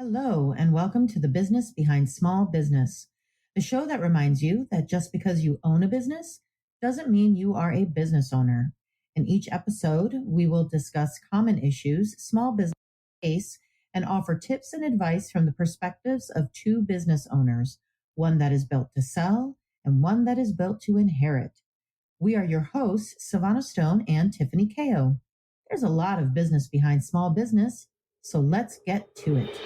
Hello, and welcome to the Business Behind Small Business, the show that reminds you that just because you own a business doesn't mean you are a business owner. In each episode, we will discuss common issues small business face and offer tips and advice from the perspectives of two business owners, one that is built to sell and one that is built to inherit. We are your hosts, Savannah Stone and Tiffany Ko. There's a lot of business behind small business, so let's get to it.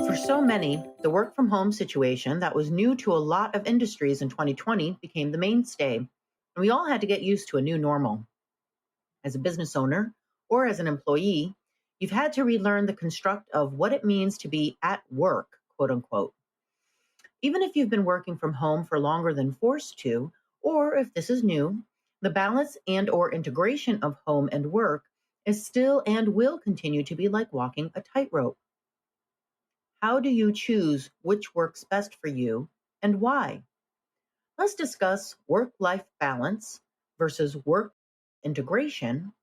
For so many, the work from home situation that was new to a lot of industries in 2020 became the mainstay, and we all had to get used to a new normal. As a business owner or as an employee, you've had to relearn the construct of what it means to be at work, quote unquote. Even if you've been working from home for longer than forced to, or if this is new, the balance and or integration of home and work is still and will continue to be like walking a tightrope. How do you choose which works best for you and why? Let's discuss work-life balance versus work integration.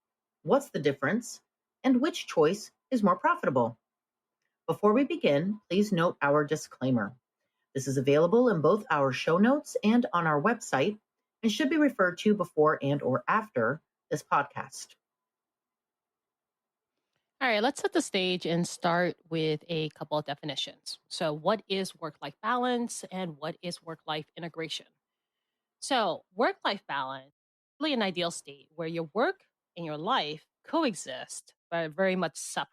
What's the difference? And which choice is more profitable? Before we begin, please note our disclaimer. This is available in both our show notes and on our website and should be referred to before and or after this podcast. All right, let's set the stage and start with a couple of definitions. So, what is work life balance and what is work life integration? So, work life balance is really an ideal state where your work and your life coexist, but are very much separate.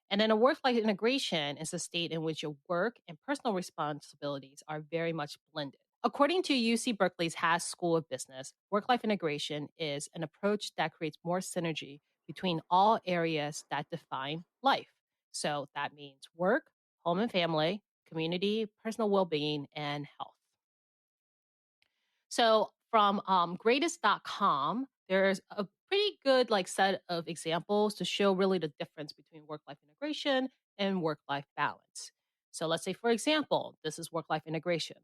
And then a work life integration is a state in which your work and personal responsibilities are very much blended. According to UC Berkeley's Haas School of Business, work life integration is an approach that creates more synergy between all areas that define life. So that means work, home and family, community, personal well being, and health. So from greatest.com, there's a pretty good set of examples to show really the difference between work-life integration and work-life balance. So let's say, for example, this is work-life integration.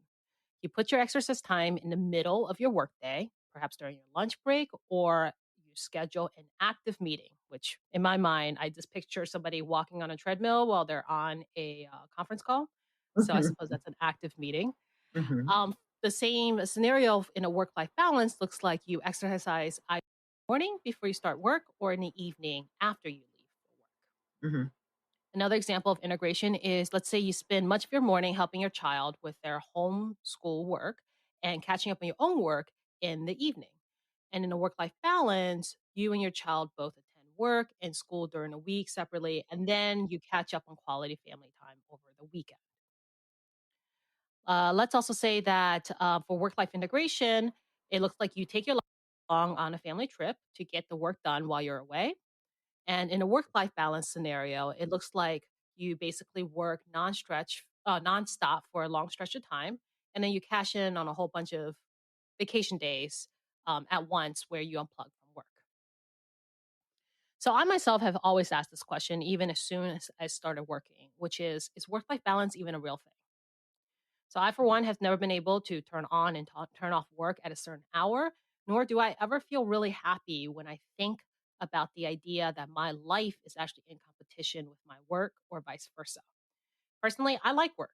You put your exercise time in the middle of your workday, perhaps during your lunch break, or you schedule an active meeting, which in my mind, I just picture somebody walking on a treadmill while they're on a conference call. So I suppose that's an active meeting. Mhm. The same scenario in a work-life balance looks like you exercise either in the morning before you start work or in the evening after you leave for work. Mhm. Another example of integration is, let's say you spend much of your morning helping your child with their home school work and catching up on your own work in the evening. And in a work-life balance, you and your child both attend work and school during the week separately, and then you catch up on quality family time over the weekend. Let's also say that for work-life integration, it looks like you take your along on a family trip to get the work done while you're away. And in a work-life balance scenario, it looks like you basically work nonstop for a long stretch of time, and then you cash in on a whole bunch of vacation days at once where you unplug from work. So I myself have always asked this question, even as soon as I started working, which is work-life balance even a real thing? So I, for one, have never been able to turn on and turn off work at a certain hour, nor do I ever feel really happy when I think about the idea that my life is actually in competition with my work or vice versa. Personally, I like work.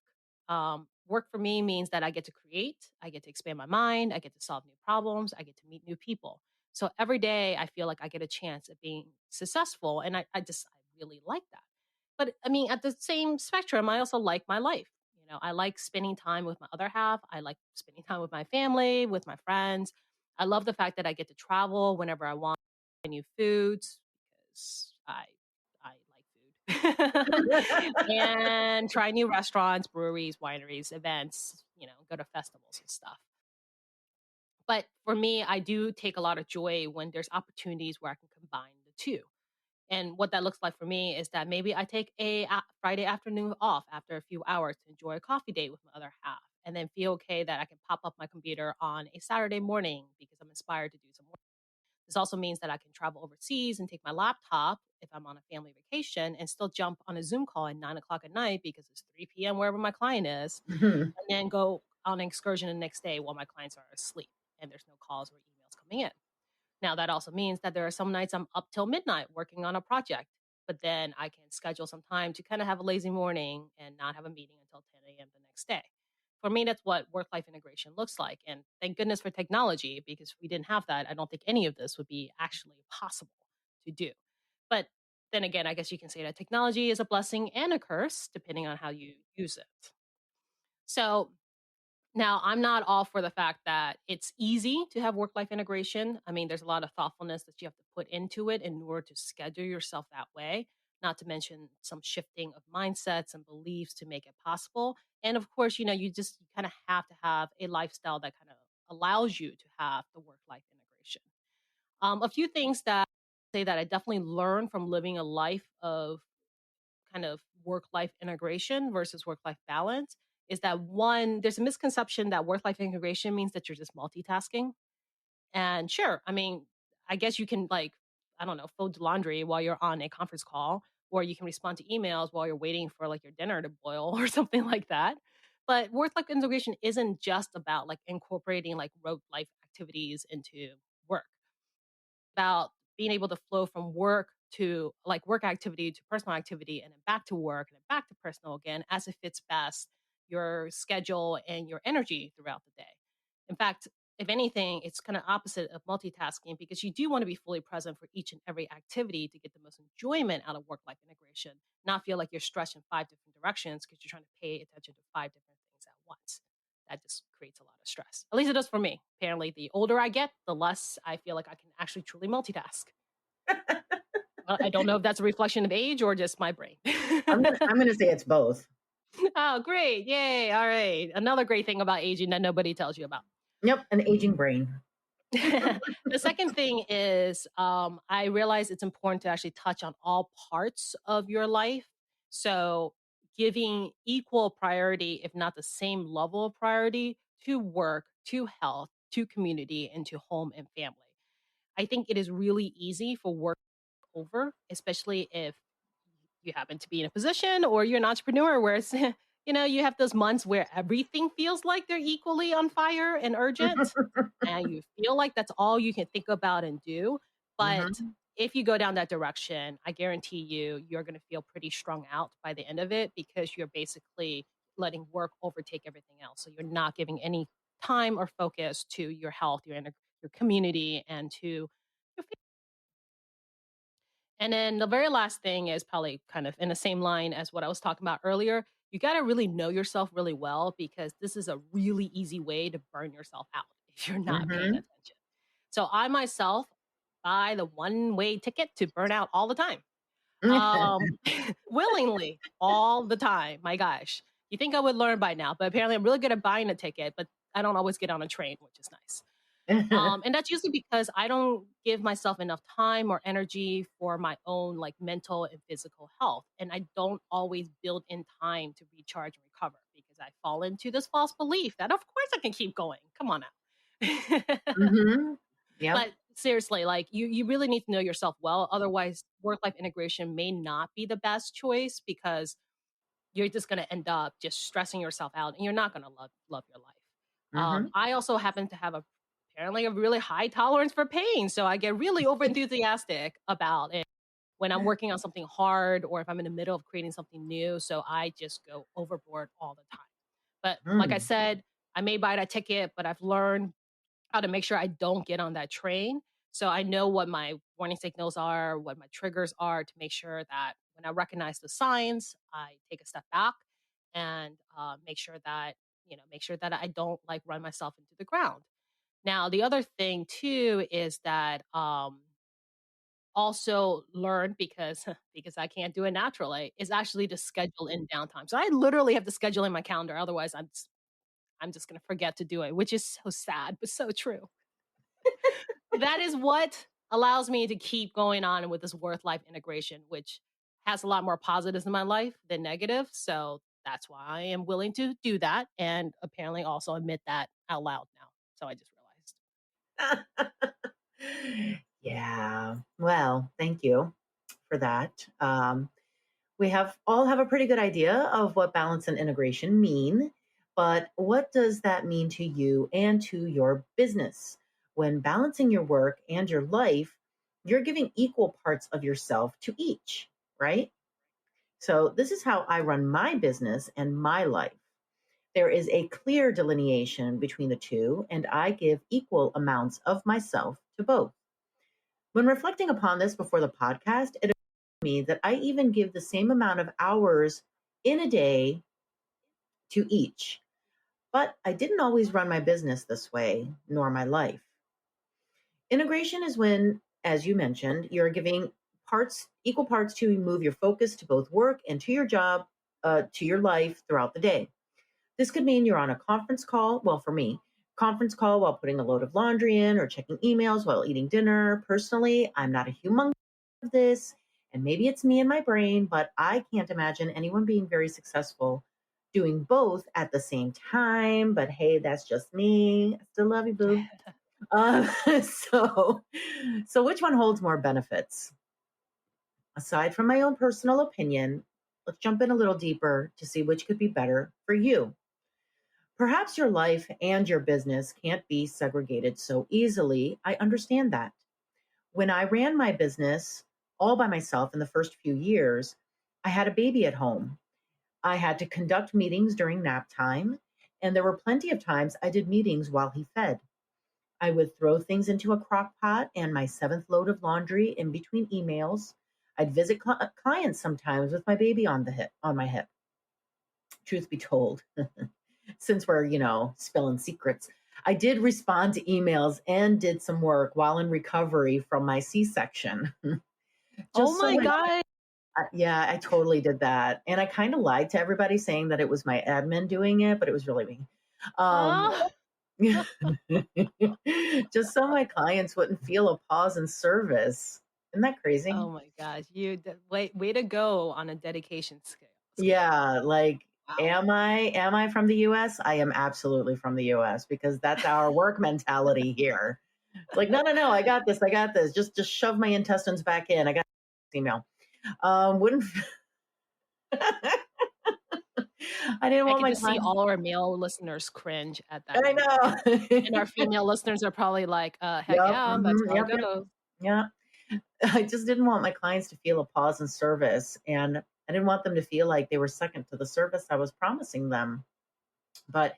Work for me means that I get to create, I get to expand my mind, I get to solve new problems, I get to meet new people. So every day I feel like I get a chance at being successful. And I really like that. But I mean, at the same spectrum, I also like my life. I like spending time with my other half. I like spending time with my family, with my friends. I love the fact that I get to travel whenever I want, try new foods because I like food. And try new restaurants, breweries, wineries, events, go to festivals and stuff. But for me, I do take a lot of joy when there's opportunities where I can combine the two. And what that looks like for me is that maybe I take a Friday afternoon off after a few hours to enjoy a coffee date with my other half, and then feel okay that I can pop up my computer on a Saturday morning because I'm inspired to do some work. This also means that I can travel overseas and take my laptop if I'm on a family vacation and still jump on a Zoom call at 9 o'clock at night because it's 3 p.m. wherever my client is, Mhm. and then go on an excursion the next day while my clients are asleep and there's no calls or emails coming in. Now, that also means that there are some nights I'm up till midnight working on a project, but then I can schedule some time to kind of have a lazy morning and not have a meeting until 10 a.m. the next day. For me, that's what work life integration looks like. And thank goodness for technology, because if we didn't have that, I don't think any of this would be actually possible to do. But then again, I guess you can say that technology is a blessing and a curse, depending on how you use it. So, now, I'm not all for the fact that it's easy to have work life integration. I mean, there's a lot of thoughtfulness that you have to put into it in order to schedule yourself that way, not to mention some shifting of mindsets and beliefs to make it possible. And of course, you kind of have to have a lifestyle that kind of allows you to have the work life integration. A few things that I say that I definitely learned from living a life of kind of work life integration versus work life balance is that, one, there's a misconception that work life integration means that you're just multitasking. And sure, I mean, I guess you can, like, I don't know, fold laundry while you're on a conference call, or you can respond to emails while you're waiting for like your dinner to boil or something like that. But work life integration isn't just about like incorporating like rote life activities into work. About being able to flow from work to like work activity to personal activity, and then back to work, and then back to personal again, as it fits best your schedule and your energy throughout the day. In fact, if anything, it's kind of opposite of multitasking, because you do want to be fully present for each and every activity to get the most enjoyment out of work life integration, not feel like you're stretched in five different directions because you're trying to pay attention to five different things at once. That just creates a lot of stress. At least it does for me. Apparently, the older I get, the less I feel like I can actually truly multitask. I don't know if that's a reflection of age or just my brain. I'm gonna say it's both. Oh, great. Yay. All right. Another great thing about aging that nobody tells you about. Yep, an aging brain. The second thing is I realize it's important to actually touch on all parts of your life. So, giving equal priority, if not the same level of priority, to work, to health, to community, and to home and family. I think it is really easy for work over, especially if you happen to be in a position or you're an entrepreneur where it's, you have those months where everything feels like they're equally on fire and urgent, and you feel like that's all you can think about and do. But Hmm. if you go down that direction, I guarantee you're going to feel pretty strung out by the end of it, because you're basically letting work overtake everything else. So you're not giving any time or focus to your health, your community, and to your. And then the very last thing is probably kind of in the same line as what I was talking about earlier. You got to really know yourself really well, because this is a really easy way to burn yourself out if you're not paying Hmm. attention. So I myself buy the one-way ticket to burn out all the time. Um willingly all the time. My gosh. You think I would learn by now, but apparently I'm really good at buying a ticket, but I don't always get on a train, which is nice. And that's usually because I don't give myself enough time or energy for my own like mental and physical health. And I don't always build in time to recharge and recover, because I fall into this false belief that of course I can keep going. Come on now. Yep. But seriously, like you really need to know yourself well. Otherwise, work life integration may not be the best choice, because you're just going to end up just stressing yourself out, and you're not going to love your life. Hmm. I also happen to have apparently a really high tolerance for pain, so I get really over enthusiastic about it when I'm working on something hard, or if I'm in the middle of creating something new. So I just go overboard all the time. But like I Mm. said, I may buy that ticket, but I've learned how to make sure I don't get on that train. So I know what my warning signals are, what my triggers are, to make sure that when I recognize the signs, I take a step back and make sure that I don't like run myself into the ground. Now, the other thing too is that also learn, because because I can't do it naturally, is actually to schedule in downtime. So I literally have to schedule in my calendar, otherwise I'm just going to forget to do it, which is so sad but so true. That is what allows me to keep going on with this work life integration, which has a lot more positives in my life than negative. So that's why I am willing to do that, and apparently also admit that out loud now. So I just realized. Yeah. Well, thank you for that. We have all have a pretty good idea of what balance and integration mean, but what does that mean to you and to your business? when balancing your work and your life, you're giving equal parts of yourself to each, right? So, this is how I run my business and my life. There is a clear delineation between the two, and I give equal amounts of myself to both. When reflecting upon this before the podcast, it occurred to me that I even give the same amount of hours in a day to each. But I didn't always run my business this way, nor my life. Integration is when, as you mentioned, you're giving equal parts to move your focus to both work and to your job, to your life throughout the day. This could mean you're on a conference call. Well, for me, conference call while putting a load of laundry in or checking emails while eating dinner. Personally, I'm not a humongous of this, and maybe it's me and my brain, but I can't imagine anyone being very successful doing both at the same time. But hey, that's just me. I still love you, boo. Um, so, so which one holds more benefits? Aside from my own personal opinion, let's jump in a little deeper to see which could be better for you. Perhaps your life and your business can't be segregated so easily. I understand that. When I ran my business all by myself in the first few years, I had a baby at home. I had to conduct meetings during nap time, and there were plenty of times I did meetings while he fed. I would throw things into a crock pot and my seventh load of laundry in between emails. I'd visit clients sometimes with my baby on my hip. Truth be told, since we're, spilling secrets, I did respond to emails and did some work while in recovery from my C-section. Oh Just so my my God. Yeah, I totally did that. And I kind of lied to everybody saying that it was my admin doing it, but it was really me. Um, Oh, just so my clients wouldn't feel a pause in service. Isn't that crazy? oh my gosh. Way to go on a dedication scale. Yeah, like Wow. am I from the US? I am absolutely from the US because that's our work mentality here. It's like, no, no, no, I got this, I got this. Just shove my intestines back in. I got this email. Wouldn't I didn't I want could my just see client. all our male listeners cringe at that I moment. And know. our female listeners are probably like, heck Yep. yeah, that's how it Yep. Yep. goes. Yeah. I just didn't want my clients to feel a pause in service. And I didn't want them to feel like they were second to the service I was promising them. But,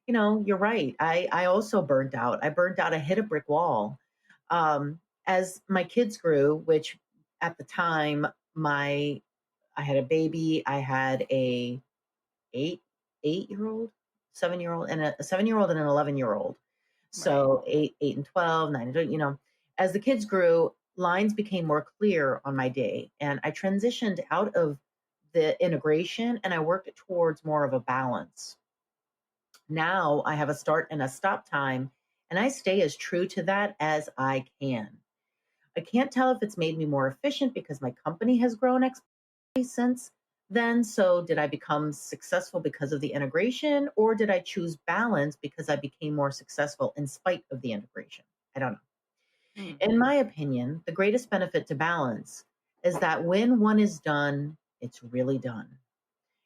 you're right. I also burned out. I burned out. I hit a brick wall. As my kids grew, which at the time, I had a baby, I had a eight, 8 year old, 7 year old, and a 7 year old and an 11-year old. Right. So 8 and 12, 9 and 12, as the kids grew, lines became more clear on my day. And I transitioned out of the integration and I worked towards more of a balance. Now I have a start and a stop time, and I stay as true to that as I can. I can't tell if it's made me more efficient because my company has grown exponentially since then. So, did I become successful because of the integration, or did I choose balance because I became more successful in spite of the integration? I don't know. Hmm. In my opinion, the greatest benefit to balance is that when one is done, it's really done.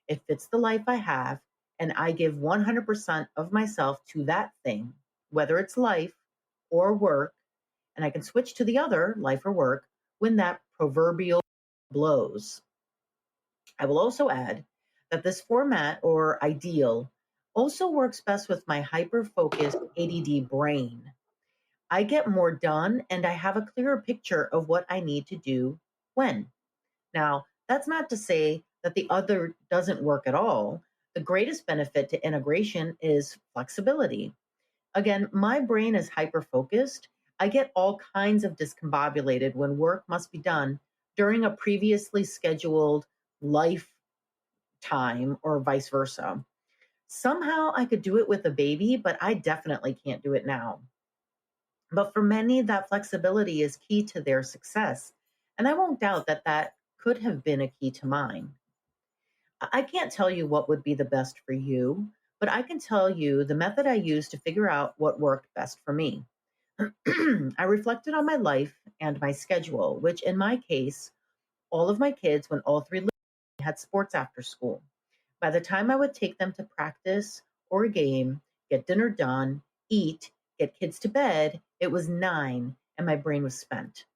It fits the life I have, and I give 100% of myself to that thing, whether it's life or work, and I can switch to the other, life or work, when that proverbial blows. I will also add that this format or ideal also works best with my hyper focused ADD brain. I get more done and I have a clearer picture of what I need to do when. Now, that's not to say that the other doesn't work at all. The greatest benefit to integration is flexibility. Again, my brain is hyper focused. I get all kinds of discombobulated when work must be done during a previously scheduled life time or vice versa. Somehow I could do it with a baby, but I definitely can't do it now. But for many, that flexibility is key to their success. And I won't doubt that that could have been a key to mine. I can't tell you what would be the best for you, but I can tell you the method I used to figure out what worked best for me. I reflected on my life and my schedule, which in my case, all of my kids, when all three lived, had sports after school. By the time I would take them to practice or a game, get dinner done, eat, get kids to bed, It was 9 and my brain was spent.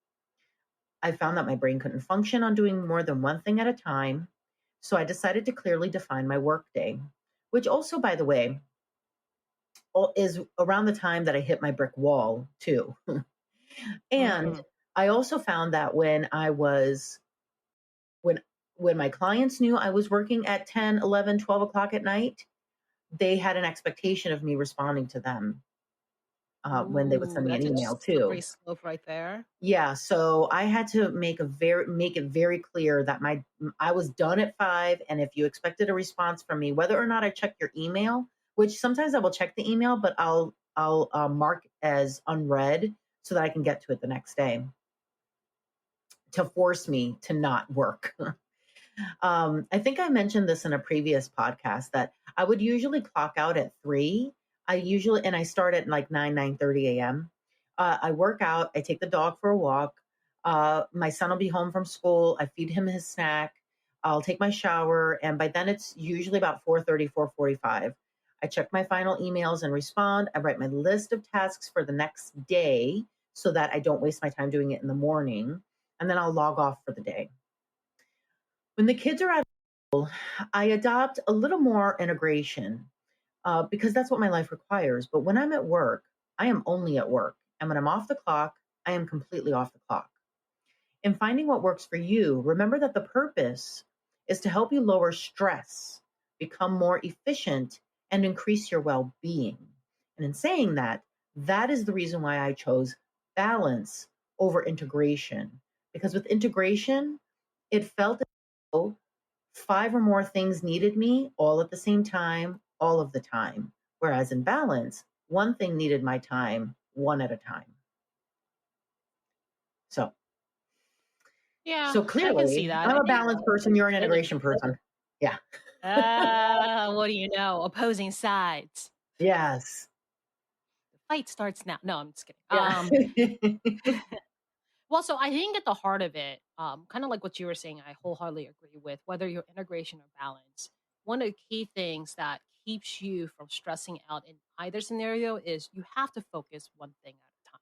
I found that my brain couldn't function on doing more than one thing at a time. So I decided to clearly define my workday, which also, by the way, is around the time that I hit my brick wall, too. And Mm. I also found that when when my clients knew I was working at 10, 11, 12 o'clock at night, they had an expectation of me responding to them when they would Ooh, send me an that's a email slippery too. slope right there. Yeah, so I had to make it very clear that my I was done at 5, and if you expected a response from me, whether or not I check your email, which sometimes I will check the email, but I'll mark as unread so that I can get to it the next day to force me to not work. I think I mentioned this in a previous podcast that I would usually clock out at 3. I start at like 9:30 a.m. I work out, I take the dog for a walk. My son will be home from school. I feed him his snack. I'll take my shower, and by then it's usually about 4:30, 4:45. I check my final emails and respond. I write my list of tasks for the next day so that I don't waste my time doing it in the morning, and then I'll log off for the day. When the kids are at school, I adopt a little more integration because that's what my life requires. But when I'm at work, I am only at work. And when I'm off the clock, I am completely off the clock. In finding what works for you, remember that the purpose is to help you lower stress, become more efficient, and increase your well being. And in saying that, that is the reason why I chose balance over integration. Because with integration, it felt as though 5 or more things needed me all at the same time, all of the time. Whereas in balance, one thing needed my time, one at a time. So, Yeah, so I can see clearly, that. I'm I a think balanced person. You're an and it integration person. Yeah. what do you know? Opposing sides. Yes. The fight starts now. No, I'm just kidding. Yeah. Well, so I think at the heart of it, kind of like what you were saying, I wholeheartedly agree with, whether you're integration or balance. One of the key things that keeps you from stressing out in either scenario is you have to focus one thing at a time.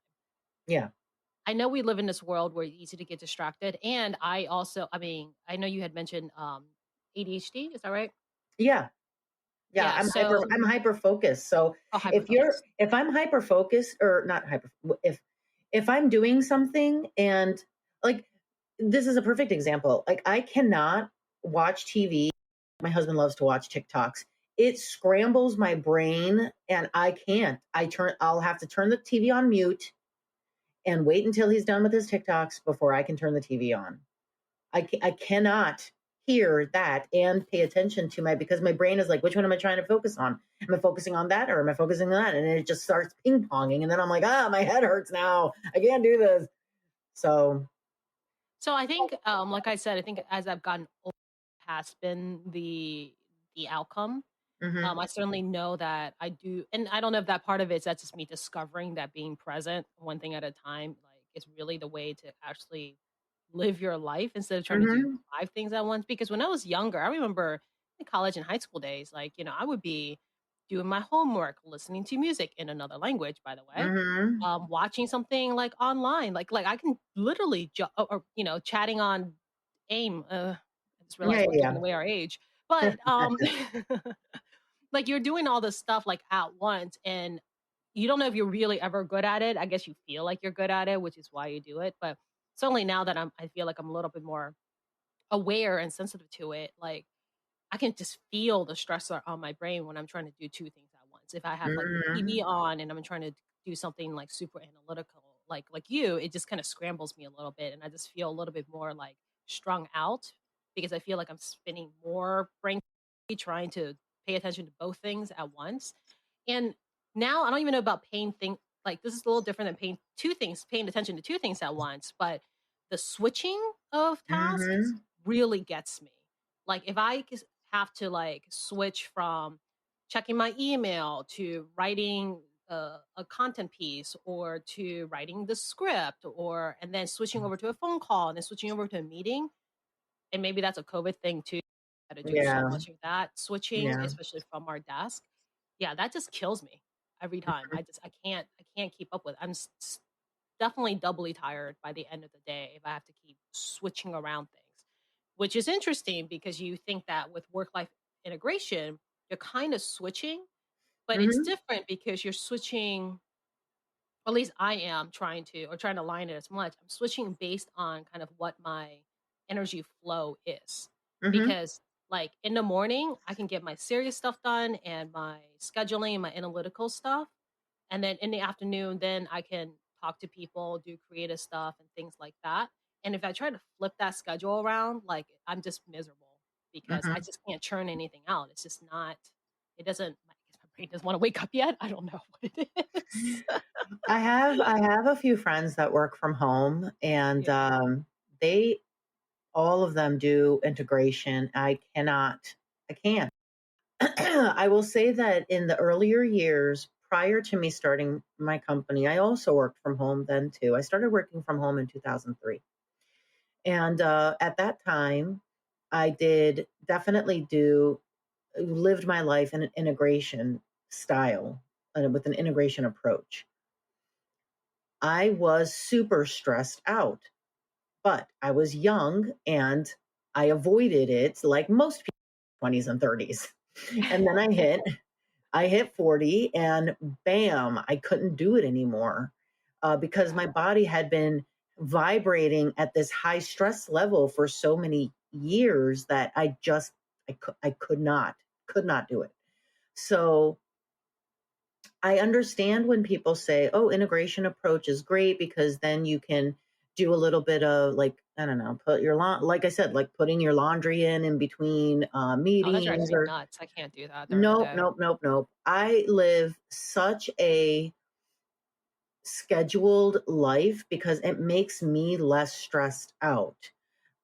Yeah. I know we live in this world where it's easy to get distracted. And I also, I mean, I know you had mentioned ADHD, is that right? Yeah. Yeah. Yeah, so I'm hyper focused. So oh, hyper focus. if I'm hyper focused or not hyper, if I'm doing something and like, this is a perfect example. Like, I cannot watch TV. My husband loves to watch TikToks. It scrambles my brain and I can't. I'll have to turn the TV on mute and wait until he's done with his TikToks before I can turn the TV on. I cannot hear that and pay attention to because my brain is like, which one am I trying to focus on? Am I focusing on that or am I focusing on that? And it just starts ping ponging. And then I'm like, my head hurts now. I can't do this. So, So I think, like I said, I think as I've gotten older, has been the outcome. mhm, I certainly know that I do, and I don't know if that part of it is that's just me discovering that being present one thing at a time, like is really the way to actually live your life instead of trying to do mhm, 5 things at once. Because when I was younger, I remember in college and high school days, like, I would be doing my homework, listening to music in another language, by the way, mhm. watching something like online, like I can literally, or, chatting on AIM. I just Yeah, realized yeah, we're yeah. giving away our age, but like you're doing all this stuff like at once and you don't know if you're really ever good at it. I guess you feel like you're good at it, which is why you do it. But certainly now that I feel like I'm a little bit more aware and sensitive to it, like I can just feel the stressor on my brain when I'm trying to do 2 things at once. If I have like the TV Mhm. on and I'm trying to do something like super analytical, like you, it just kind of scrambles me a little bit, and I just feel a little bit more like strung out because I feel like I'm spinning more brain trying to pay attention to both things at once. And now I don't even know about paying thing like this is a little different than paying attention to 2 things at once, but the switching of tasks Mhm. really gets me. Like if have to like switch from checking my email to writing a content piece or to writing the script or and then switching over to a phone call and then switching over to a meeting, and maybe that's a COVID thing too. I had to do so Yeah, much of that switching, yeah. especially from our desk. Yeah, that just kills me. every time. I can't keep up with it. Definitely doubly tired by the end of the day if I have to keep switching around things, which is interesting because you think that with work life integration, you're kind of switching, but it's Mhm, different because you're switching, or at least I am trying to align it as much. I'm switching based on kind of what my energy flow is. mhm, Because like in the morning, I can get my serious stuff done and my scheduling, my analytical stuff. And then in the afternoon, then I can talk to people, do creative stuff and things like that. And if I try to flip that schedule around, like I'm just miserable because I mhm. just can't churn anything out. It's just not, it doesn't, I guess my brain doesn't want to wake up yet. I don't know what it is. I have a few friends that work from home, and Yeah. they all of them do integration. I can't. I will say that in the earlier years, prior to me starting my company, I also worked from home then too. I started working from home in 2003. And at that time, I did definitely do lived my life in an integration style and with an integration approach. I was super stressed out, but I was young and I avoided it like most people 20s and 30s. And then I hit 40 and bam, I couldn't do it anymore because Yeah. my body had been vibrating at this high stress level for so many years that I could not do it. So I understand when people say, "Oh, integration approach is great because then you can do a little bit of like I don't know, like I said, like putting your laundry in between Oh, that meetings drives me or nuts. I can't do that during the nope, day. nope, nope, nope. I live such a scheduled life because it makes me less stressed out.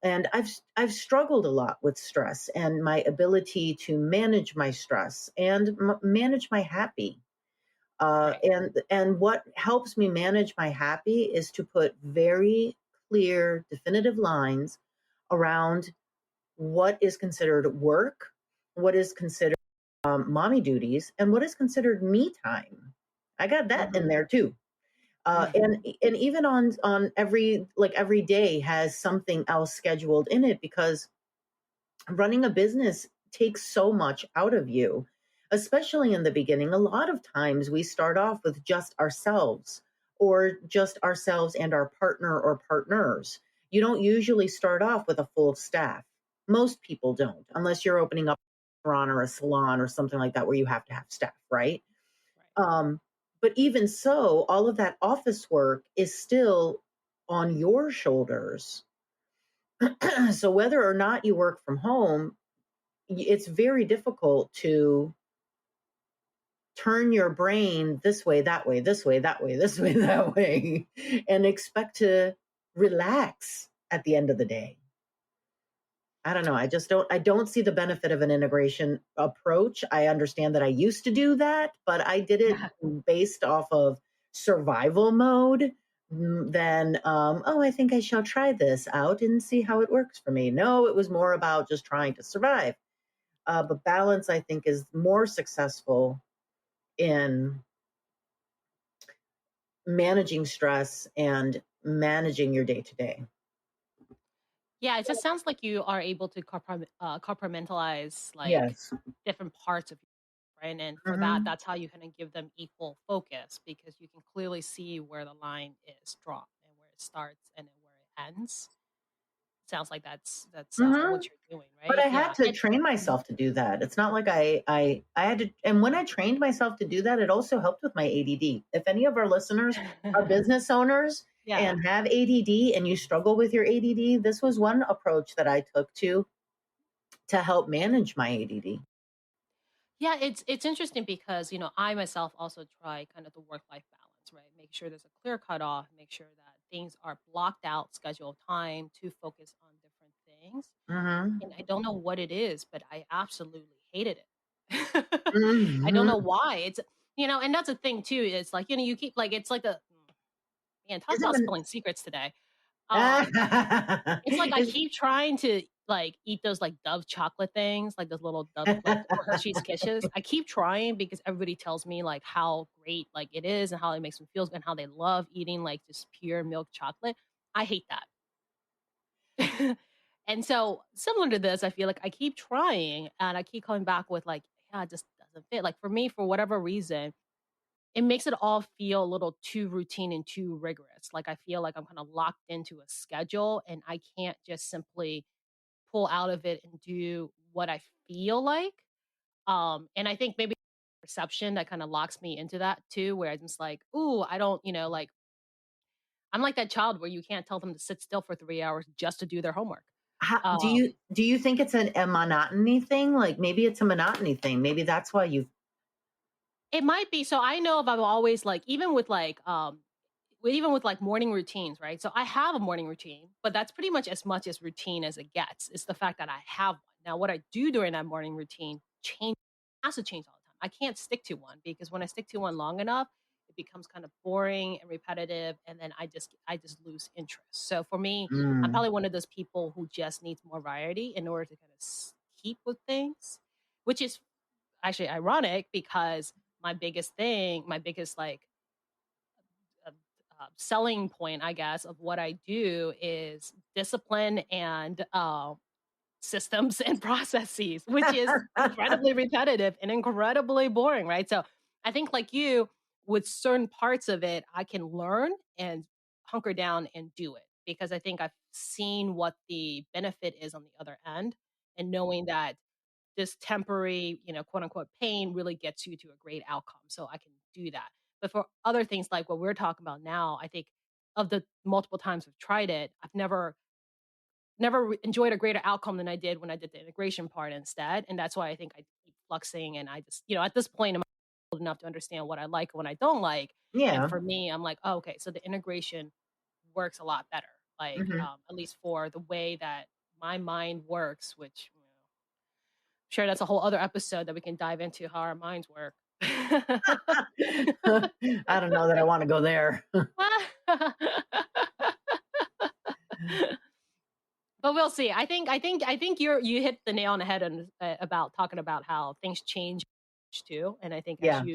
And I've struggled a lot with stress and my ability to manage my stress and manage my happy. Right. And what helps me manage my happy is to put very clear, definitive lines around what is considered work, what is considered mommy duties, and what is considered me time. I got that in Mhm. there too. And even on every day has something else scheduled in it because running a business takes so much out of you, especially in the beginning. A lot of times we start off with just ourselves or just ourselves and our partner or partners. You don't usually start off with a full staff. Most people don't, unless you're opening up a restaurant or a salon or something like that where you have to have staff, right? Right. Um, but even so, all of that office work is still on your shoulders. So whether or not you work from home, it's very difficult to turn your brain this way, that way, this way, that way, this way, that way, and expect to relax at the end of the day. I don't know. I don't see the benefit of an integration approach. I understand that I used to do that, but I did it based off of survival mode. Then, oh, I think I shall try this out and see how it works for me. No, it was more about just trying to survive. But balance, I think, is more successful in managing stress and managing your day to day. Yeah, it just sounds like you are able to compartmentalize like Yes. different parts of you, right? And for that, Hmm. that's how you kind of give them equal focus because you can clearly see where the line is drawn and where it starts and then where it ends. Sounds like that's Hmm. what you're doing, But right? I Yeah. had to And train Mhm. myself to do that. It's not like I had to. And when I trained myself to do that, it also helped with my ADD. If any of our listeners are business owners Yeah. and have ADD and you struggle with your ADD, this was one approach that I took to help manage my ADD. Yeah, it's interesting because, I myself also try kind of the work-life balance, right? Make sure there's a clear cutoff, make sure that things are blocked out, schedule time to focus on different things. Hmm. And I don't know what it is, but I absolutely hated it. I don't know Hmm. why. And that's a thing too. It's like, you keep like it's like a man, talk Is it about been? spilling secrets today. Um, it's like I Is, keep trying to like eat those like Dove chocolate things, like those little Dove like or Hershey's Kisses. I keep trying because everybody tells me like how great like it is and how it makes them feel and how they love eating like just pure milk chocolate. I hate that. And so similar to this, I feel like I keep trying and I keep coming back with like, yeah, it just doesn't fit. Like for me, for whatever reason, it makes it all feel a little too routine and too rigorous. Like I feel like I'm kind of locked into a schedule and I can't just simply pull out of it and do what I feel like. And I think maybe perception that kind of locks me into that too, where I'm just like, ooh, I don't, like I'm like that child where you can't tell them to sit still for 3 hours just to do their homework. How, do Um, you think it's a monotony thing? Like maybe it's a monotony thing. Maybe that's why you. it might be. So I know if I've always like, even with like morning routines, right? So I have a morning routine, but that's pretty much as routine as it gets. It's the fact that I have one. Now, what I do during that morning routine has to change all the time. I can't stick to one because when I stick to one long enough, it becomes kind of boring and repetitive, and then I just lose interest. So for me, I'm Mm. probably one of those people who just needs more variety in order to kind of keep with things, which is actually ironic because my biggest like uh, selling point, I guess, of what I do is discipline and systems and processes, which is incredibly repetitive and incredibly boring, right? So I think, like you, with certain parts of it, I can learn and hunker down and do it because I think I've seen what the benefit is on the other end and knowing that this temporary, quote unquote pain really gets you to a great outcome. So I can do that. But for other things like what we're talking about now, I think of the multiple times I've tried it, I've never enjoyed a greater outcome than I did when I did the integration part instead. And that's why I think I keep fluxing and I just, at this point, I'm old enough to understand what I like and what I don't like. And Yeah. for me, I'm like, oh, okay, so the integration works a lot better. Like, Hmm. at least for the way that my mind works, which sure that's a whole other episode that we can dive into how our minds work. I don't know that I want to go there. But we'll see. I think you hit the nail on the head on, about talking about how things change too. And I think Yeah. as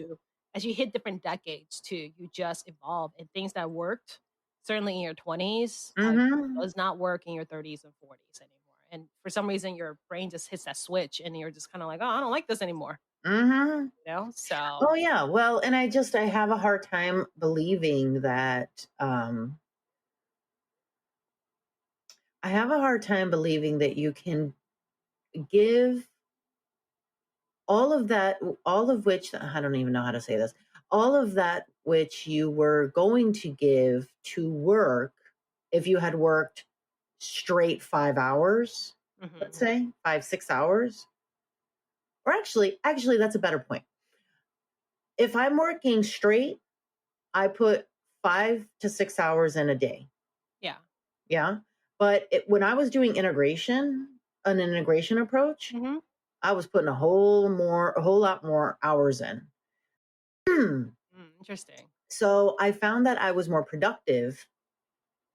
you hit different decades too, you just evolve and things that worked certainly in your 20s Hmm. does not work in your 30s and 40s anymore. And for some reason your brain just hits that switch and you're just kind of like, oh, I don't like this anymore. Hmm. So Oh yeah. Well, and I have a hard time believing that. I have a hard time believing that you can give all of that, all of which I don't even know how to say this, all of that which you were going to give to work if you had worked straight 5 hours, let's mhm. say 5, 6 hours, or actually, that's a better point. If I'm working straight, I put 5 to 6 hours in a day. Yeah. Yeah. But when I was doing an integration approach, Hmm. I was putting a whole lot more hours in. Interesting. So I found that I was more productive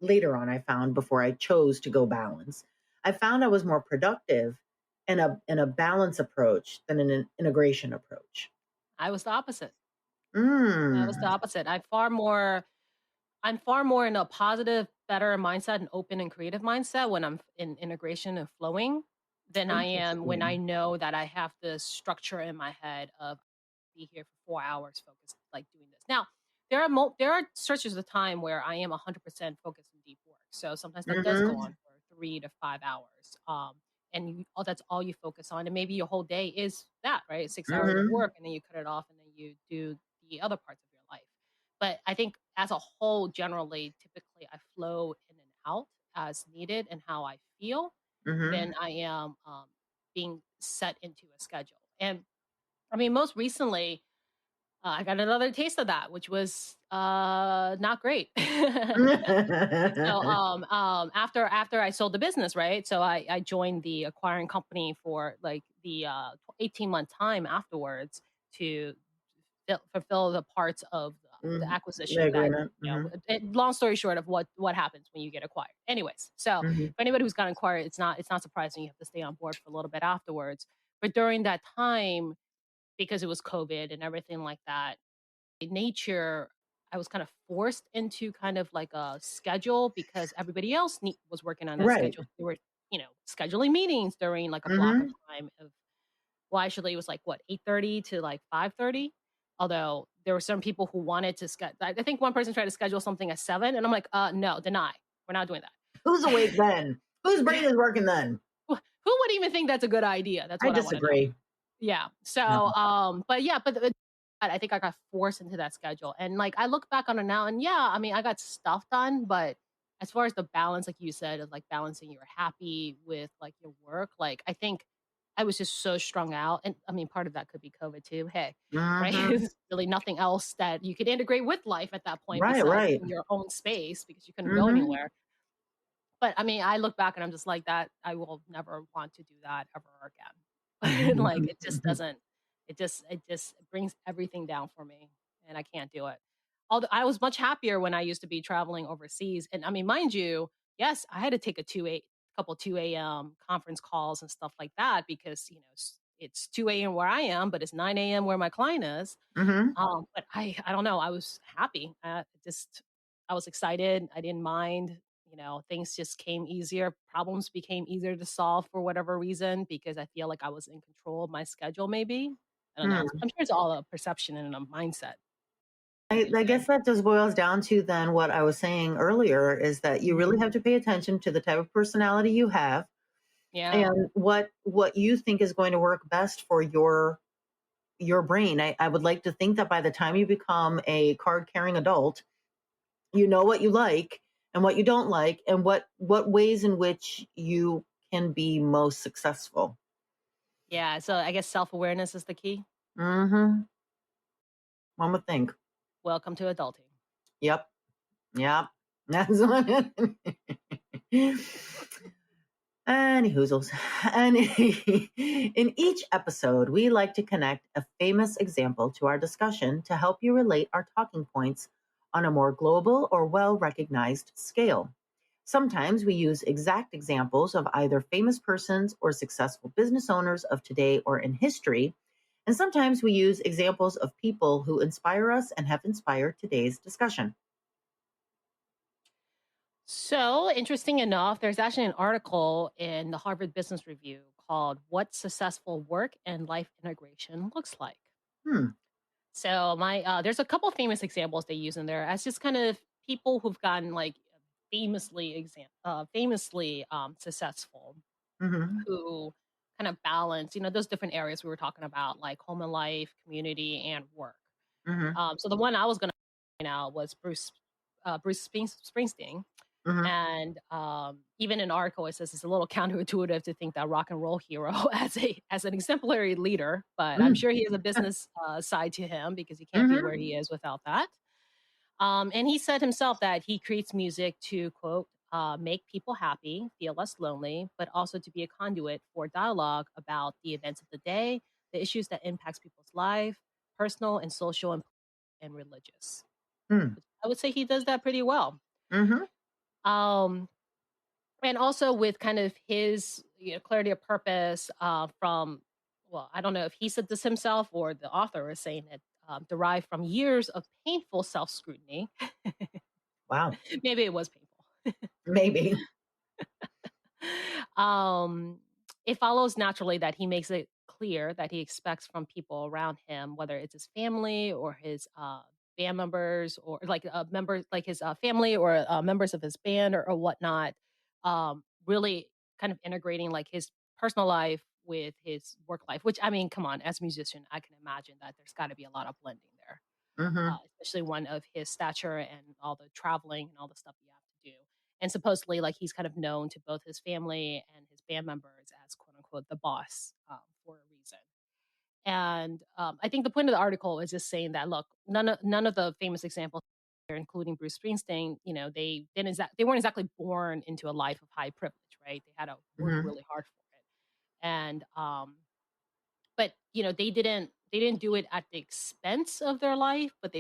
later on. I found before I chose to go balance, I found I was more productive in a balance approach than in an integration approach. I was the opposite. I was the Mm, opposite. I'm far more in a positive, better mindset and open and creative mindset when I'm in integration and flowing than I am when I interesting. know that I have the structure in my head of be here for 4 hours focused, like doing this. Now, there are stretches of time where I am 100% focused in deep work. So sometimes that does go Mm-hmm, on for 3 to 5 hours. And that's all you focus on. And maybe your whole day is that, right? 6 hours of mm-hmm, work, and then you cut it off and then you do the other parts of your life. But I think as a whole, generally, typically I flow in and out as needed and how I feel mm-hmm. than I am being set into a schedule. And I mean, most recently, I got another taste of that, which was not great. So after I sold the business, right? So I joined the acquiring company for like the 18-month time afterwards to fulfill the parts of the Mhm. The acquisition that, agreement. Mhm. long story short of what happens when you get acquired. Anyways, so Mhm. for anybody who's gotten acquired, it's not surprising you have to stay on board for a little bit afterwards. But during that time, because it was COVID and everything like that, in nature, I was kind of forced into kind of like a schedule because everybody else was working on that Right. schedule. They were, scheduling meetings during like a block of Mhm. time of, well, actually, it was like what, 8:30 to like 5:30. Although there were some people who wanted to schedule. I think one person tried to schedule something at 7, and I'm like, no, deny. We're not doing Who's that. awake then? Whose brain is working then? Who would even think that's a good idea? That's I what I want to know. disagree. Yeah. No. So, but yeah, but I think I got forced into that schedule, and like I look back on it now, and yeah, I mean, I got stuff done, but as far as the balance, like you said, of like balancing your happy with like your work, like I think I was just so strung out, and I mean, part of that could be COVID too. Hey, right? Mhm. There's really nothing else that you could integrate with life at that point Right, besides right. in your own space because you couldn't go Mhm. anywhere. But I mean, I look back and I'm just like that. I will never want to do that ever again. Like it just doesn't. It just brings everything down for me, and I can't do it. Although I was much happier when I used to be traveling overseas, and I mean, mind you, yes, I had to take a couple 2 a.m. conference calls and stuff like that because it's 2 a.m. where I am, but it's 9 a.m. where my client is. Mhm. But I don't know, I was happy. I was excited. I didn't mind. Things just came easier. Problems became easier to solve for whatever reason because I feel like I was in control of my schedule. Maybe I don't know. Hmm. I'm sure it's all a perception and a mindset at the I end of I the day. guess that just boils down to then what I was saying earlier is that you really Mhm. have to pay attention to the type of personality you have Yeah, and what you think is going to work best for your brain. I would like to think that by the time you become a card carrying adult, you know what you like and what you don't like and what ways in which you can be most successful. yeah. So I guess self awareness is the key. Mhm. One would think. Welcome to adulting. Yep. Yep. That's what. Any hoozles. And in each episode, we like to connect a famous example to our discussion to help you relate our talking points on a more global or well recognized scale. Sometimes we use exact examples of either famous persons or successful business owners of today or in history. And sometimes we use examples of people who inspire us and have inspired today's discussion. So, interesting enough, there's actually an article in the Harvard Business Review called What Successful Work and Life Integration Looks Like. Hmm. So, there's a couple famous examples they use in there as just kind of people who've gotten like famously successful, Mm-hmm. who kind of balance, those different areas we were talking about, like home and life, community, and work. Mm-hmm. So the one I was going to point out was Springsteen. Mm-hmm. And even in the article, it says it's a little counterintuitive to think that rock and roll hero as an exemplary leader, but I'm sure he has a business side to him because he can't be Mm-hmm. where he is without that. And he said himself that he creates music to quote make people happy, feel less lonely, but also to be a conduit for dialogue about the events of the day, the issues that impacts people's life, personal and social and religious. Mm-hmm. I would say he does that pretty well. Mm-hmm. Um, and also with kind of his clarity of purpose from, well, I don't know if he said this himself or the author is saying it, derived from years of painful self-scrutiny. Wow. Maybe it was painful. Maybe. um, it follows naturally that he makes it clear that he expects from people around him, whether it's his family or his band members or like members, like his family or members of his band or whatnot, really kind of integrating like his personal life with his work life. Which I mean, come on, as a musician, I can imagine that there's got to be a lot of blending there, Mm-hmm. especially one of his stature and all the traveling and all the stuff you have to do. And supposedly, like he's kind of known to both his family and his band members as "quote unquote" the boss for a reason. And I think the point of the article is just saying that look, none of the famous examples, including Bruce Springsteen, they weren't exactly born into a life of high privilege, right? They had to work Mm-hmm. really hard for it, and but they didn't do it at the expense of their life, but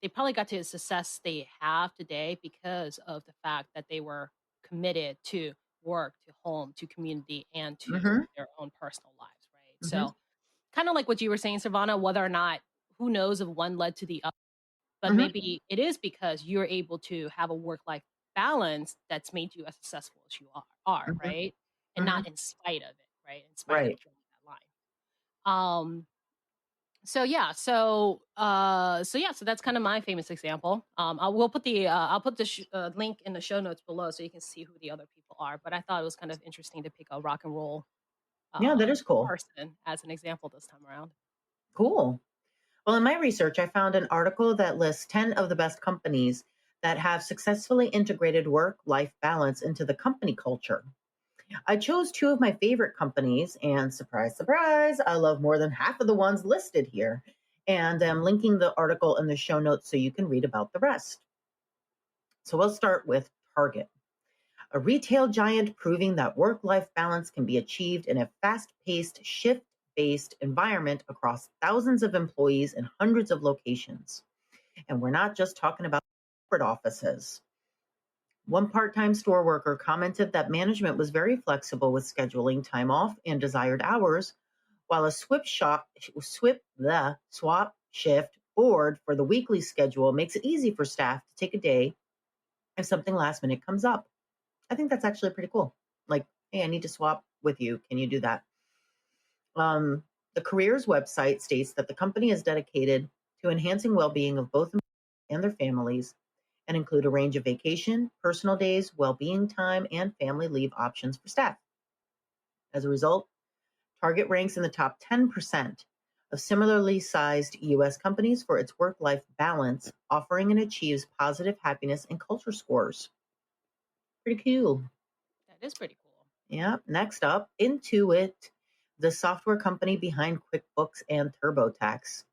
they probably got to the success they have today because of the fact that they were committed to work, to home, to community, and to Mhm. their own personal lives, right? Mhm. So, kind of like what you were saying, Savannah, whether or not, who knows if one led to the other, but Mhm. maybe it is because you're able to have a work life balance that's made you as successful as you are, Mhm. right? And not Mhm. in spite of it, right? In spite of Right. drawing that line. Um, so that's kind of my famous example. I'll put the link in the show notes below so you can see who the other people are. But I thought it was kind of interesting to pick a rock and roll Yeah, that uh, is cool. person as an example this time around. Cool. Well, in my research, I found an article that lists 10 of the best companies that have successfully integrated work life balance into the company culture. I chose two of my favorite companies, and surprise, surprise, I love more than half of the ones listed here. And I'm linking the article in the show notes so you can read about the rest. So we'll start with Target, a retail giant proving that work life balance can be achieved in a fast paced, shift based environment across thousands of employees in hundreds of locations. And we're not just talking about corporate offices. One part time store worker commented that management was very flexible with scheduling time off and desired hours, while a swap shift board for the weekly schedule makes it easy for staff to take a day if something last minute comes up. I think that's actually pretty cool. Like, hey, I need to swap with you. Can you do that? Um, the careers website states that the company is dedicated to enhancing well being of both employees and their families and include a range of vacation, personal days, well being time, and family leave options for staff. As a result, Target ranks in the top 10% of similarly sized US companies for its work life balance, offering and achieves positive happiness and culture scores. Pretty cool. That is pretty cool. Yeah. Next up, Intuit, the software company behind QuickBooks and TurboTax.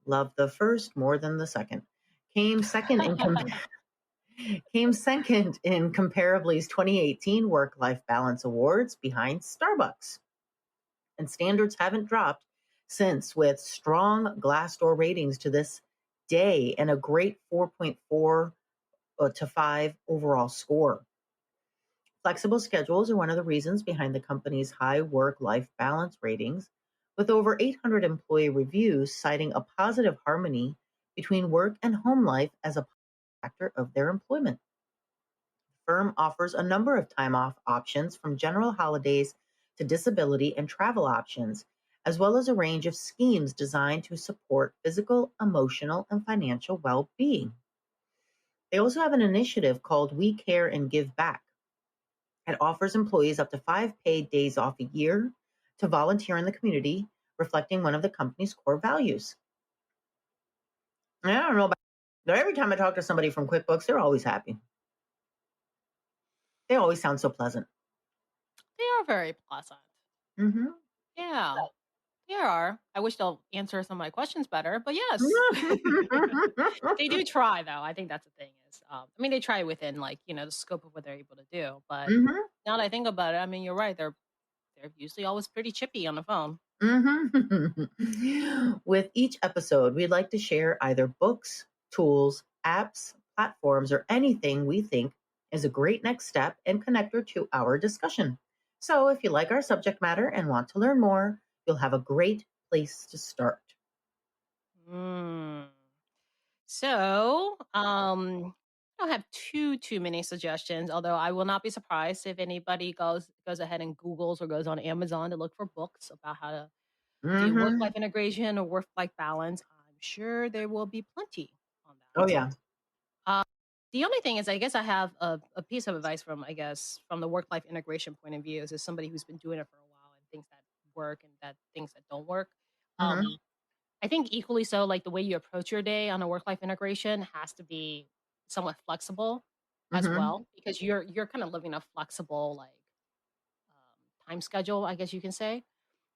Love the first more than the second. Came second in came second in Comparably's 2018 Work Life Balance Awards behind Starbucks. And standards haven't dropped since, with strong Glassdoor ratings to this day and a great 4.4 to 5 overall score. Flexible schedules are one of the reasons behind the company's high work life balance ratings, with over 800 employee reviews citing a positive harmony between work and home life as a factor of their employment. The firm offers a number of time off options from general holidays to disability and travel options, as well as a range of schemes designed to support physical, emotional, and financial well being. They also have an initiative called We Care and Give Back. It offers employees up to 5 paid days off a year to volunteer in the community, reflecting one of the company's core values. And I don't know about, but every time I talk to somebody from QuickBooks, they're always happy. They always sound so pleasant. They are very pleasant. Hmm. Yeah, they are. I wish they'll answer some of my questions better, but yes. They do try though. I think that's the thing is, I mean, they try within like, the scope of what they're able to do. But Hmm. now that I think about it, I mean, you're right. They're usually always pretty chippy on the phone. Hmm. With each episode, we'd like to share either books, tools, apps, platforms, or anything we think is a great next step and connector to our discussion. So if you like our subject matter and want to learn more, you'll have a great place to start. Mm. So, I don't have too many suggestions, although I will not be surprised if anybody goes ahead and Googles or goes on Amazon to look for books about how to do work Hmm. life integration or work life balance. I'm sure there will be plenty on Oh, that. yeah. Uh, the only thing is, I guess I have a piece of advice from, I guess, from the work life integration point of view, as somebody who's been doing it for a while and things that work and that things that don't work. Um, Hmm. I think equally so, like the way you approach your day on a work life integration has to be somewhat flexible as Hmm. well, because you're kind of living a flexible like time schedule, I guess you can say.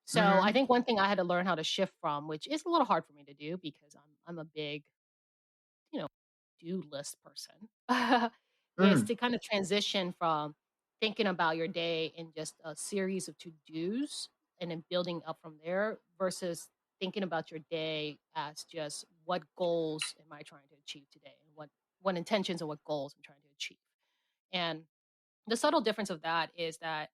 So I Hmm. think one thing I had to learn how to shift from, which is a little hard for me to do because I'm a big you know, do list person, is Mm. to kind of transition from thinking about your day in just a series of to dos and then building up from there versus thinking about your day as just what goals am I trying to achieve today, and what intentions and what goals I'm trying to achieve. And the subtle difference of that is that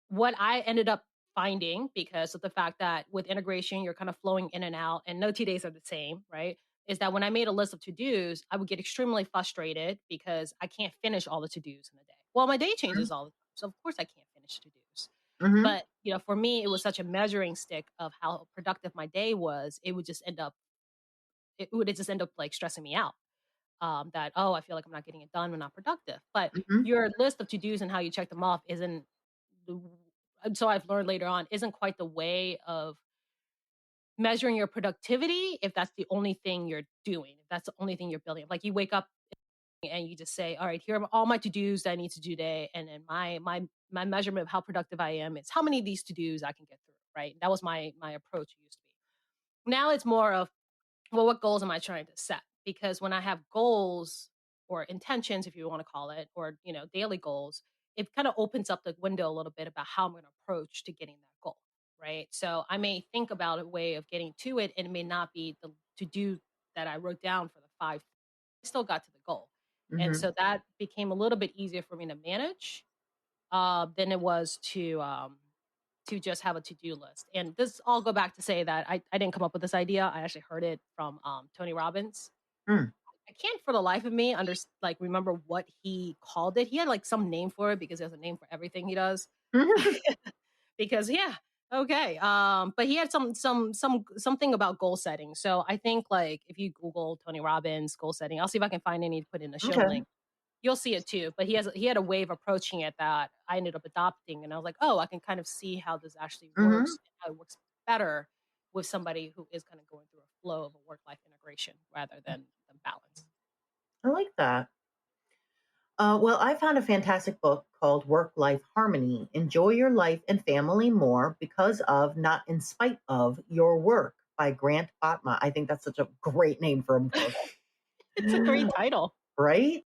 what I ended up finding, because of the fact that with integration, you're kind of flowing in and out and no 2 days are the same, right? Is that when I made a list of to dos, I would get extremely frustrated because I can't finish all the to dos in a day. Well, my day changes all the time. So, of course, I can't finish to dos. Mm-hmm. But, for me, it was such a measuring stick of how productive my day was. It would just end up like stressing me out. That, oh, I feel like I'm not getting it done, I'm not productive. But Mm-hmm. your list of to dos and how you check them off isn't the so I've learned later on, isn't quite the way of measuring your productivity if that's the only thing you're doing, if that's the only thing you're building. Like you wake up and you just say, all right, here are all my to-dos that I need to do today. And then my measurement of how productive I am is how many of these to-dos I can get through. Right. That was my approach used to be. Now it's more of, well, what goals am I trying to set? Because when I have goals or intentions, if you want to call it, or daily goals, it kind of opens up the window a little bit about how I'm going to approach to getting that goal, right? So I may think about a way of getting to it, and it may not be the to do that I wrote down for the five. I still got to the goal, and Mm-hmm. so that became a little bit easier for me to manage than it was to just have a to-do list. And this all go back to say that I didn't come up with this idea. I actually heard it from Tony Robbins. Mm. I can't for the life of me remember what he called it. He had like some name for it because there's a name for everything he does. Because yeah, okay. But he had something about goal setting. So I think like if you Google Tony Robbins goal setting, I'll see if I can find any to put in the show Okay. link. You'll see it too. But he had a way of approaching it that I ended up adopting, and I was like, oh, I can kind of see how this actually Mm-hmm. works and how it works better with somebody who is kind of going through a flow of a work life integration rather than balance. I like that. Well, I found a fantastic book called Work Life Harmony. Enjoy your life and family more because of, not in spite of, your work by Grant Botma. I think that's such a great name for a book. It's a great title. Right?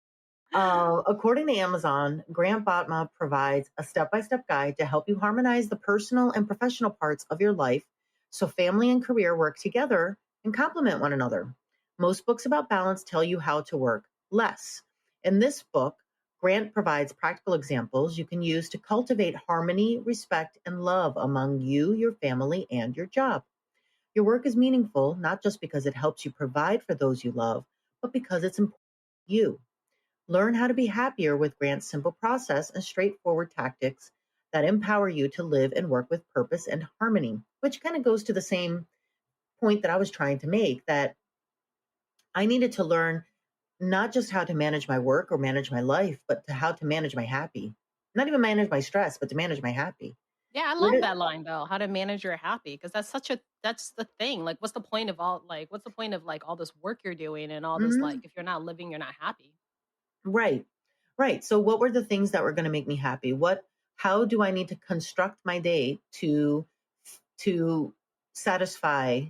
According to Amazon, Grant Botma provides a step by step guide to help you harmonize the personal and professional parts of your life so family and career work together and complement one another. Most books about balance tell you how to work less. In this book, Grant provides practical examples you can use to cultivate harmony, respect, and love among you, your family, and your job. Your work is meaningful not just because it helps you provide for those you love, but because it's important to you. Learn how to be happier with Grant's simple process and straightforward tactics that empower you to live and work with purpose and harmony, which kind of goes to the same point that I was trying to make, that I needed to learn not just how to manage my work or manage my life, but to how to manage my happy. Not even manage my stress, but to manage my happy. Yeah, I Where love did, that line though. How to manage your happy, because that's the thing. Like, what's the point of like all this work you're doing and all this, like Mhm. if you're not living, you're not happy. Right. Right. So what were the things that were going to make me happy? How do I need to construct my day to satisfy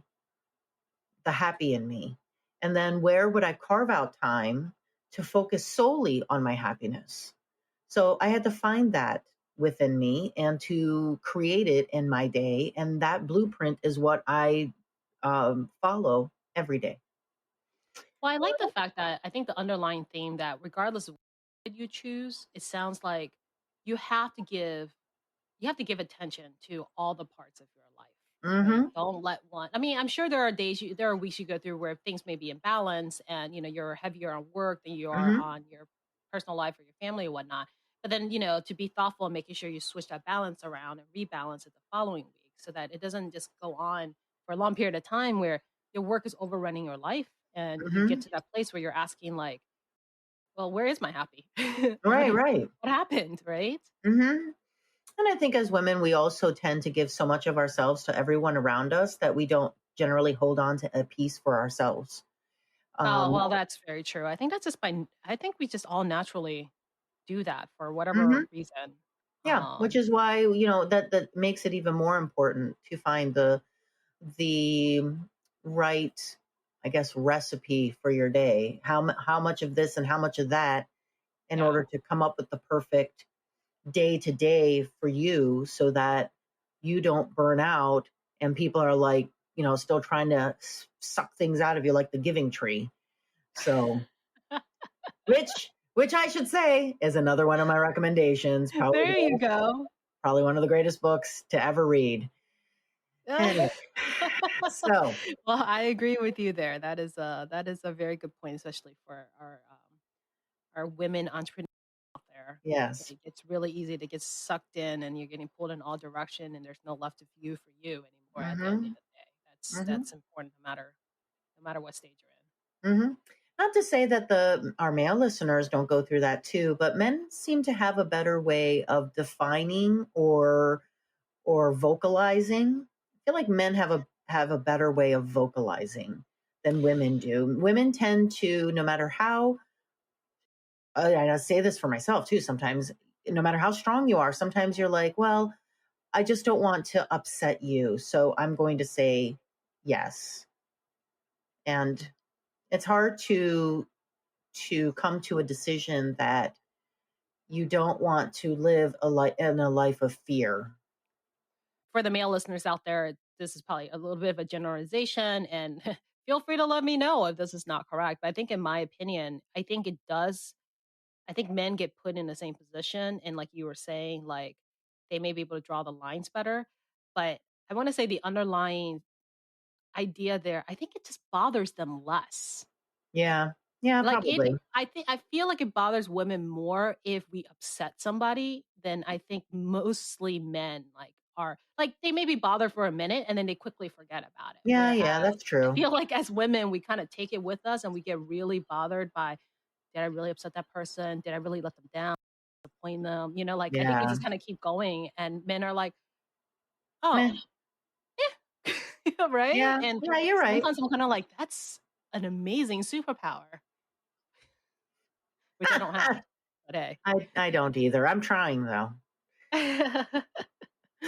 the happy in me? And then where would I carve out time to focus solely on my happiness? So I had to find that within me and to create it in my day. And that blueprint is what I follow every day. Well, I like the fact that I think the underlying theme that regardless of what you choose, it sounds like you have to give you have to give attention to all the parts of your life, right? Mm-hmm. Don't let one. I mean, I'm sure there are weeks you go through where things may be in balance, and you're heavier on work than you are Mm-hmm. on your personal life or your family or whatnot. But then, to be thoughtful and making sure you switch that balance around and rebalance it the following week, so that it doesn't just go on for a long period of time where your work is overrunning your life, and you get Mm-hmm. to that place where you're asking like, well, where is my happy? what Right, right. what happened, right? Mm-hmm. And I think as women, we also tend to give so much of ourselves to everyone around us that we don't generally hold on to a piece for ourselves. Oh, Um, well, that's very true. I think we just all naturally do that for whatever mhm, reason. yeah, which is why, that makes it even more important to find the right, I guess, recipe for your day. How much of this and how much of that in Yeah. order to come up with the perfect day to day for you so that you don't burn out and people are like, still trying to suck things out of you like the giving tree. So, which I should say is another one of my recommendations. There you go. Probably one of the greatest books to ever read. Anyway, so Well, I agree with you there. That is a very good point, especially for our women entrepreneurs out there. yes. It's really easy to get sucked in, and you're getting pulled in all direction, and there's no left of you for you anymore. At the end of Hmm. the day, Hmm. that's important, no matter what stage you're in. Hmm. Not to say that the our male listeners don't go through that too, but men seem to have a better way of defining or vocalizing. I feel like men have a better way of vocalizing than women do. Women tend to, no matter how, and I say this for myself too, sometimes, no matter how strong you are, sometimes you're like, well, I just don't want to upset you. So I'm going to say yes. And it's hard to come to a decision that you don't want to live in a life of fear. For the male listeners out there, this is probably a little bit of a generalization, and feel free to let me know if this is not correct. But I think, in my opinion, I think it does. I think men get put in the same position, and like you were saying, like they may be able to draw the lines better. But I want to say the underlying idea there, I think it just bothers them less. Yeah. Yeah, Like probably. I feel like it bothers women more if we upset somebody than I think mostly men like are like they may be bothered for a minute and then they quickly forget about it. Yeah, Whereas yeah, that's I true. feel like as women, we kind of take it with us and we get really bothered by, did I really upset that person? Did I really let them down? Disappoint them? Like I think we Yeah. just kind of keep going and men are like, Meh. oh, yeah, right? Yeah. And Yeah, you're right. sometimes I'm kind of like, that's an amazing superpower, which I don't have. But hey. I don't either. I'm trying though.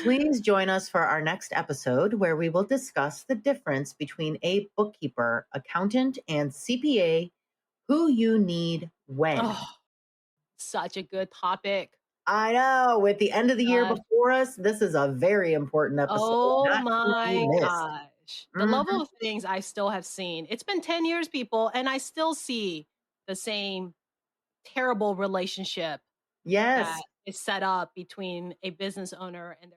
Please join us for our next episode where we will discuss the difference between a bookkeeper, accountant, and CPA, who you need when. Oh, such a good topic. I know, with the end of the year Gosh. before us, this is a very important episode, Oh not to be my missed. gosh. The Mhm. level of things I still have seen. It's been 10 years, people, and I still see the same terrible relationship that Yes. is set up between a business owner and their